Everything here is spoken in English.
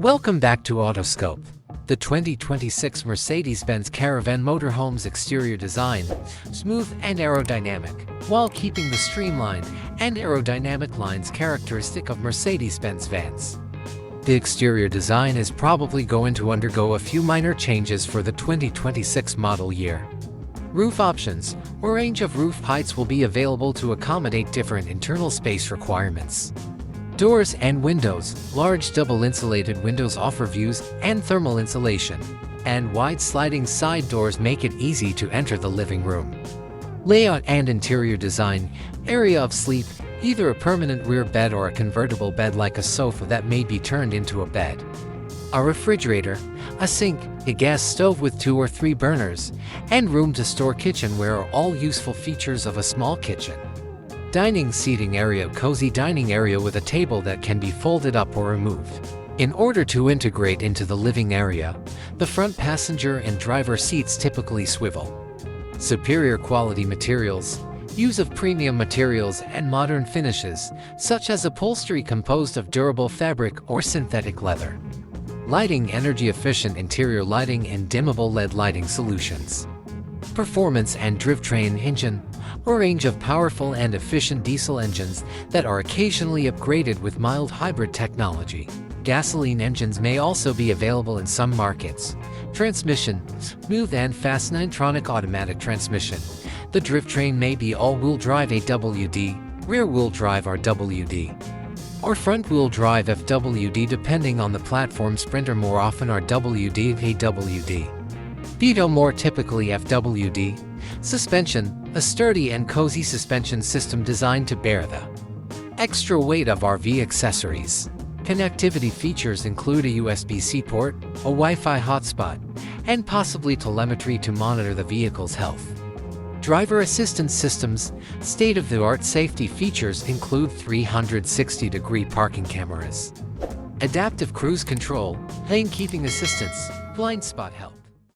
Welcome back to Autoscope. The 2026 Mercedes Benz Caravan Motorhome's exterior design, smooth and aerodynamic, while keeping the streamlined and aerodynamic lines characteristic of Mercedes Benz vans. The exterior design is probably going to undergo a few minor changes for the 2026 model year. Roof options or range of roof heights will be available to accommodate different internal space requirements. Doors and windows. Large double-insulated windows offer views and thermal insulation, and wide sliding side doors make it easy to enter the living room. Layout and interior design. Area of sleep. Either a permanent rear bed or a convertible bed like a sofa that may be turned into a bed. A refrigerator, a sink, a gas stove with 2 or 3 burners, and room to store kitchenware are all useful features of a small kitchen. Dining seating area. Cozy dining area with a table that can be folded up or removed. In order to integrate into the living area, the front passenger and driver seats typically swivel. Superior quality materials. Use of premium materials and modern finishes, such as upholstery composed of durable fabric or synthetic leather. Lighting. Energy-efficient interior lighting and dimmable LED lighting solutions. Performance and drivetrain. Engine. A range of powerful and efficient diesel engines that are occasionally upgraded with mild hybrid technology. Gasoline engines may also be available in some markets. Transmission. Smooth and fast Nitronic automatic transmission. The drivetrain may be all-wheel drive AWD, rear-wheel drive RWD, or front-wheel drive FWD depending on the platform. Sprinter more often RWD AWD. Vito more typically FWD. Suspension. A sturdy and cozy suspension system designed to bear the extra weight of RV accessories. Connectivity features include a USB-C port, a Wi-Fi hotspot, and possibly telemetry to monitor the vehicle's health. Driver assistance systems. State-of-the-art safety features include 360-degree parking cameras, adaptive cruise control, lane keeping assistance, blind spot help,